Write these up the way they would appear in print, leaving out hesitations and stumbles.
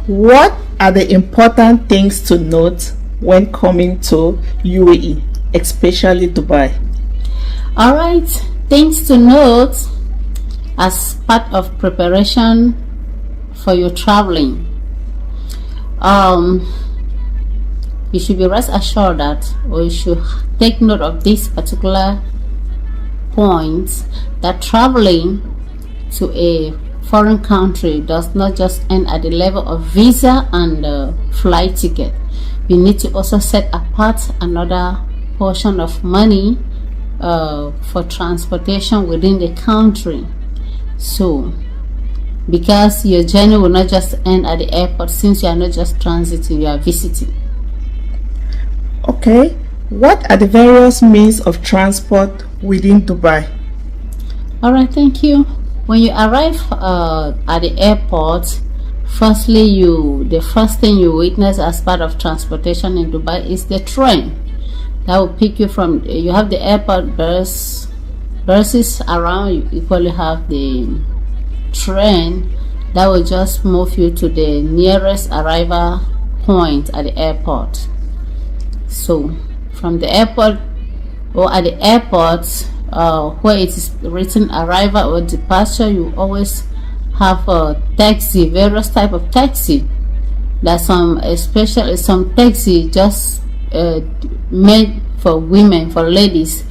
What are the important things to note when coming to UAE, especially Dubai? Alright, things to note as part of preparation for your traveling. You should be rest assured that, or you should take note of this particular point, that traveling to a foreign country does not just end at the level of visa and flight ticket. You need to also set apart another portion of money for transportation within the country. So because your journey will not just end at the airport, since you are not just transiting, you are visiting. Okay, what are the various means of transport within Dubai? Alright, thank you. When you arrive at the airport, firstly, the first thing you witness as part of transportation in Dubai is the train that will pick you from. You have the airport buses around. You equally have the train that will just move you to the nearest arrival point at the airport. So from the airport, or at the airport where it is written arrival or departure, you always have a taxi, various type of taxi. There's some, especially some taxi just made for women, for ladies.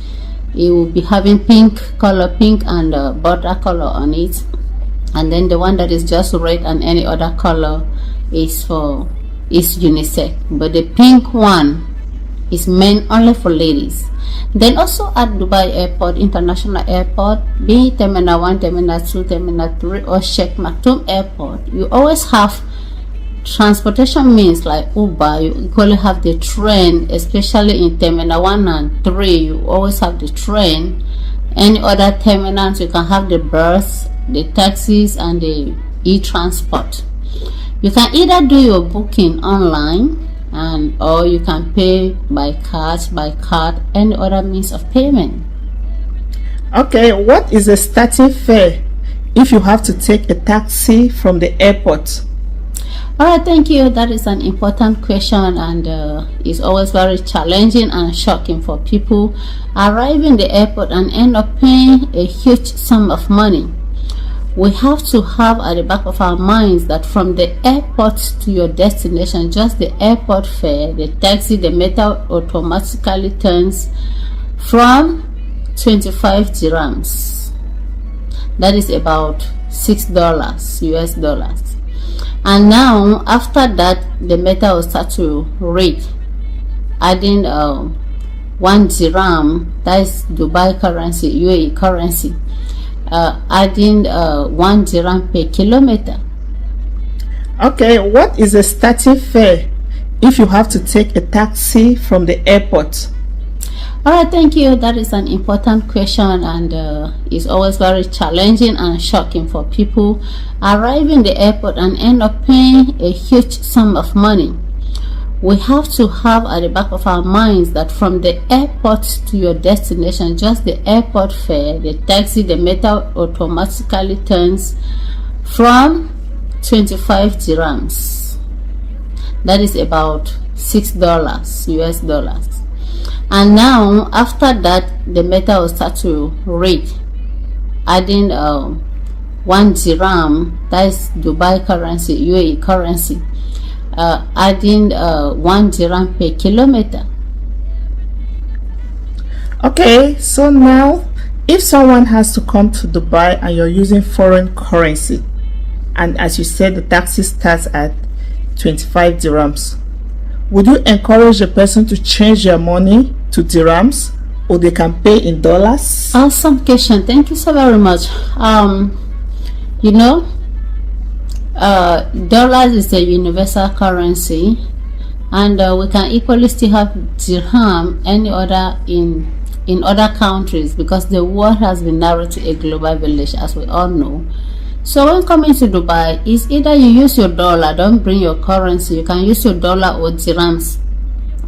It will be having pink and butter color on it, and then the one that is just red and any other color is unisex, but the pink one is meant only for ladies. Then also at Dubai Airport, International Airport, be it Terminal 1, Terminal 2, Terminal 3 or Sheikh Maktoum Airport, you always have transportation means like Uber. You equally have the train, especially in Terminal 1 and 3, you always have the train. Any other terminals, you can have the bus, the taxis and the e-transport. You can either do your booking online or you can pay by cash, by card, any other means of payment. Okay, what is the starting fare if you have to take a taxi from the airport? Alright, thank you. That is an important question, and it's always very challenging and shocking for people arriving at the airport and end up paying a huge sum of money. We have to have at the back of our minds that from the airport to your destination, just the airport fare, the taxi, the meter automatically turns from 25 dirhams. That is about $6 US dollars. And now after that, the meter will start to read, adding 1 dirham, that is Dubai currency, UAE currency, adding 1 dirham per kilometer. Okay, what is the starting fare if you have to take a taxi from the airport? Alright, thank you. That is an important question, and it's always very challenging and shocking for people arriving at the airport and end up paying a huge sum of money. We have to have at the back of our minds that from the airport to your destination, just the airport fare, the taxi, the meter automatically turns from 25 dirhams. That is about $6 US dollars. And now after that, the meter will start to read, adding 1 dirham, that is Dubai currency, UAE currency, adding 1 dirham per kilometer. Okay, so now if someone has to come to Dubai and you're using foreign currency, and as you said the taxi starts at 25 dirhams, would you encourage the person to change their money to dirhams, or they can pay in dollars? Awesome question. Thank you so very much. You know, dollars is a universal currency, and we can equally still have dirham any other in other countries, because the world has been narrowed to a global village, as we all know. So when coming to Dubai, it's either you use your dollar, don't bring your currency. You can use your dollar or dirhams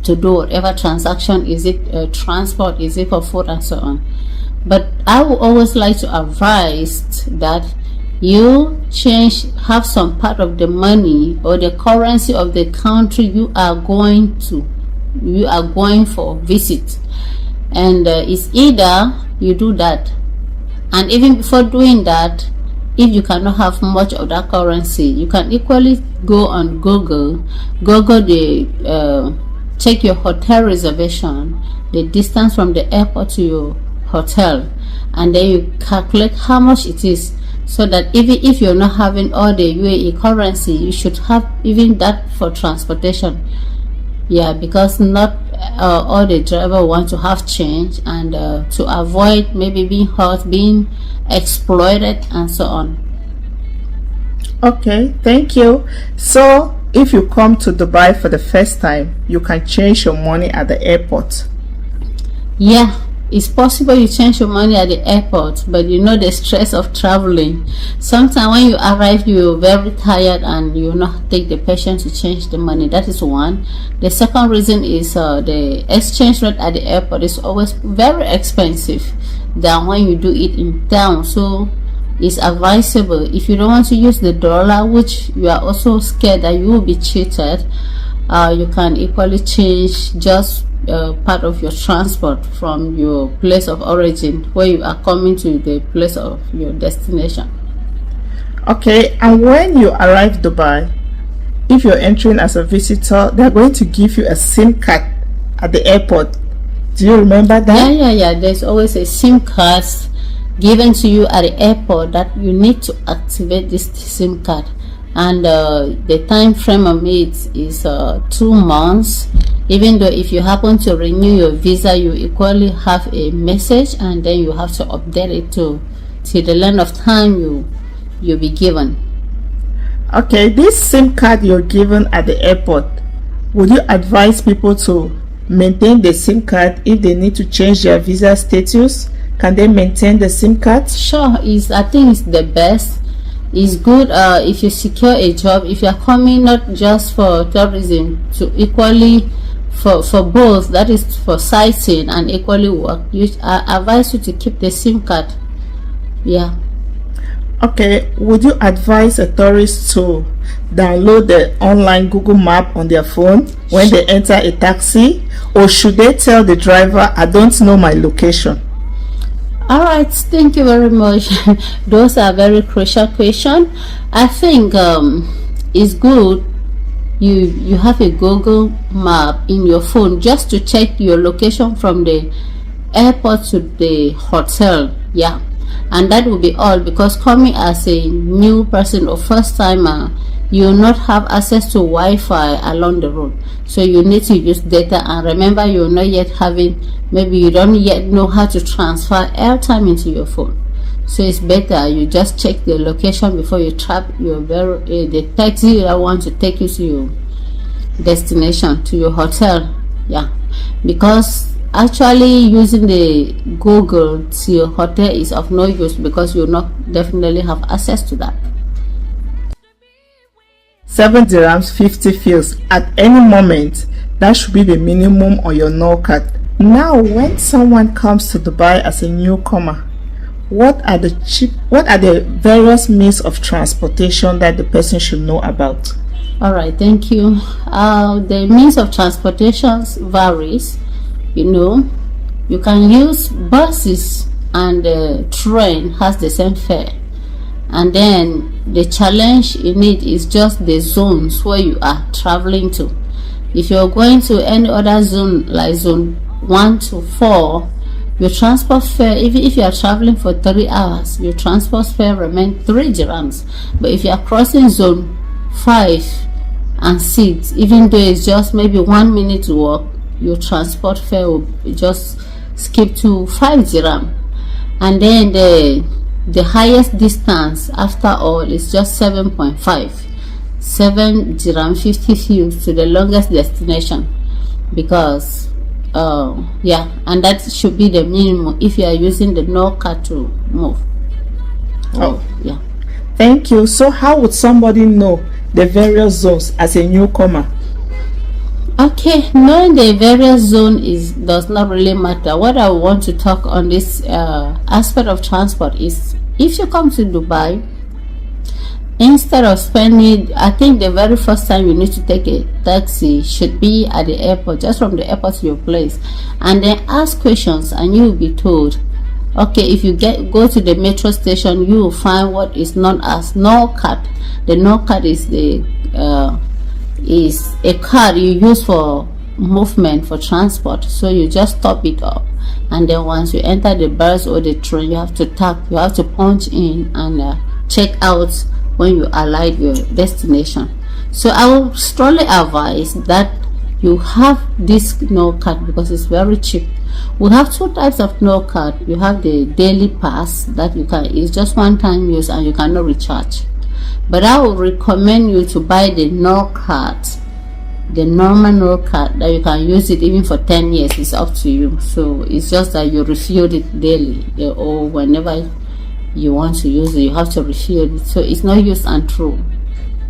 to do whatever transaction. Is it transport, is it for food and so on. But I would always like to advise that you have some part of the money or the currency of the country you are going for visit, and it's either you do that, and even before doing that, if you cannot have much of that currency, you can equally go on Google the check your hotel reservation, the distance from the airport to your hotel, and then you calculate how much it is, so that even if you're not having all the UAE currency, you should have even that for transportation. Yeah, because not all the driver want to have change, and to avoid maybe being hurt, being exploited, and so on. Okay, thank you. So if you come to Dubai for the first time, you can change your money at the airport. Yeah, it's possible you change your money at the airport, but you know the stress of traveling. Sometimes when you arrive, you're very tired and you not take the patience to change the money. That is one. The second reason is the exchange rate at the airport is always very expensive than when you do it in town. So it's advisable, if you don't want to use the dollar, which you are also scared that you will be cheated, you can equally change just part of your transport from your place of origin where you are coming to the place of your destination. Okay, and when you arrive Dubai, if you're entering as a visitor, they're going to give you a SIM card at the airport. Do you remember that? Yeah. There's always a SIM card given to you at the airport that you need to activate this SIM card, and the time frame of it is 2 months. Even though if you happen to renew your visa, you equally have a message, and then you have to update it to the length of time you'll be given. Okay, this SIM card you're given at the airport, would you advise people to maintain the SIM card if they need to change their visa status? Can they maintain the SIM card? Sure, I think it's the best. It's good if you secure a job, if you're coming not just for tourism, to equally for both, that is for sightseeing and equally work, I advise you to keep the SIM card. Yeah. Okay, would you advise a tourist to download the online Google map on their phone when they enter a taxi, or should they tell the driver, I don't know my location? All right, thank you very much. Those are very crucial questions. I think it's good you have a Google map in your phone just to check your location from the airport to the hotel. Yeah, and that will be all, because coming as a new person or first timer, you will not have access to Wi-Fi along the road, so you need to use data. And remember, you're not yet maybe you don't yet know how to transfer airtime into your phone, so it's better you just check the location before you trap the taxi that wants to take you to your destination, to your hotel. Yeah, because actually using the Google to your hotel is of no use, because you will not definitely have access to that. 7 dirhams 50 fils at any moment. That should be the minimum on your no card. Now, when someone comes to Dubai as a newcomer, what are the various means of transportation that the person should know about? All right, thank you. The means of transportation varies. You can use buses, and the train has the same fare. And then the challenge in it is just the zones where you are traveling to. If you're going to any other zone, like zone 1 to 4, your transport fare, even if you are traveling for 3 hours, your transport fare remains 3 dirhams. But if you are crossing zone 5 and 6, even though it's just maybe 1 minute to walk, your transport fare will just skip to 5 dirham. And then the highest distance after all is just 7.5, 7 dirham 50 fils to the longest destination, because yeah, and that should be the minimum if you are using the no card to move. Yeah. Thank you. So how would somebody know the various zones as a newcomer? Okay, knowing the various zone does not really matter. What I want to talk on this aspect of transport is, if you come to Dubai, Instead of spending, I think the very first time you need to take a taxi should be at the airport, just from the airport to your place, and then ask questions, and you will be told, okay, if you go to the metro station, you will find what is known as no card. The no card is is a card you use for movement, for transport. So you just top it up, and then once you enter the bus or the train, you have to tap, you have to punch in and check out when you arrive your destination. So I will strongly advise that you have this no card because it's very cheap. We have two types of no card. You have the daily pass that you can, it's just one time use and you cannot recharge. But I would recommend you to buy the no card, the normal no card, that you can use it even for 10 years. It's up to you. So it's just that you refuel it daily, or whenever you want to use it, you have to refuel it. So it's not use and throw.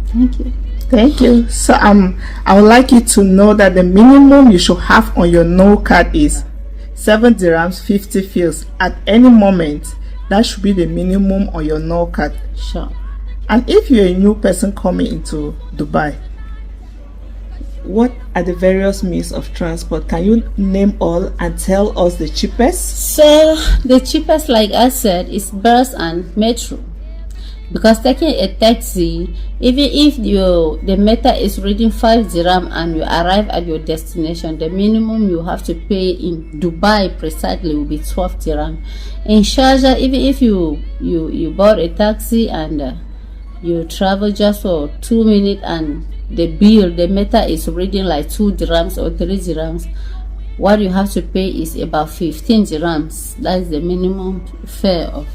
Thank you. Thank you. So I would like you to know that the minimum you should have on your no card is 7 dirhams 50 fils at any moment. That should be the minimum on your no card. Sure. And if you're a new person coming into Dubai, what are the various means of transport? Can you name all and tell us the cheapest? So the cheapest, like I said, is bus and metro. Because taking a taxi, even if the meter is reading 5 dirham and you arrive at your destination, the minimum you have to pay in Dubai precisely will be 12 dirham. In Sharjah, even if you bought a taxi and you travel just for 2 minutes and the meter is reading like 2 dirhams or 3 dirhams, what you have to pay is about 15 dirhams. That's the minimum fare of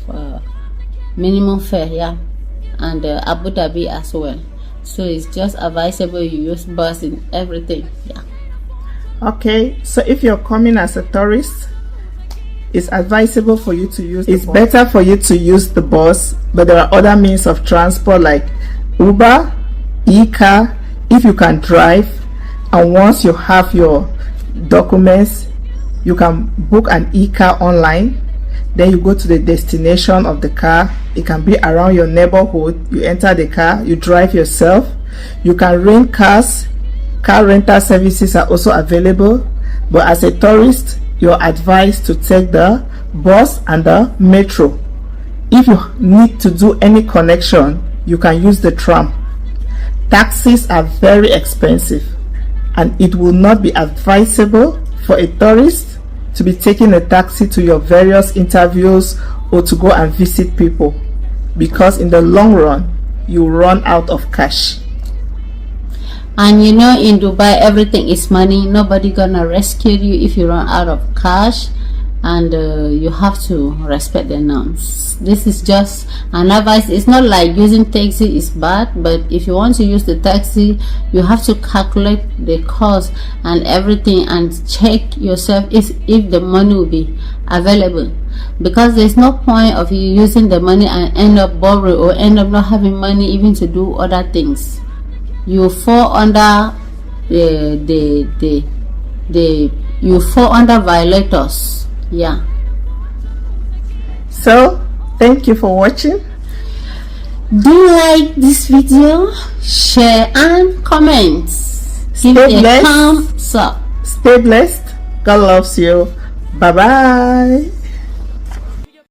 yeah, and Abu Dhabi as well. So it's just advisable you use bus in everything. Yeah. Okay, so if you're coming as a tourist, it's advisable for you to use it's better for you to use the bus, but there are other means of transport like Uber, e-car, if you can drive. And once you have your documents, you can book an e-car online. Then you go to the destination of the car. It can be around your neighborhood. You enter the car, you drive yourself. You can rent cars. Car rental services are also available. But as a tourist, you're advised to take the bus and the metro. If you need to do any connection, you can use the tram. Taxis are very expensive, and it will not be advisable for a tourist to be taking a taxi to your various interviews or to go and visit people, because in the long run you run out of cash. And you know, in Dubai everything is money. Nobody gonna rescue you if you run out of cash, and you have to respect the norms. This is just an advice. It's not like using taxi is bad, but if you want to use the taxi, you have to calculate the cost and everything and check yourself if the money will be available, because there's no point of you using the money and end up borrowing or end up not having money even to do other things. You fall under you fall under violators. Yeah. So thank you for watching. Do like this video, share and comment. Give it a thumbs up. Stay blessed. God loves you. Bye bye.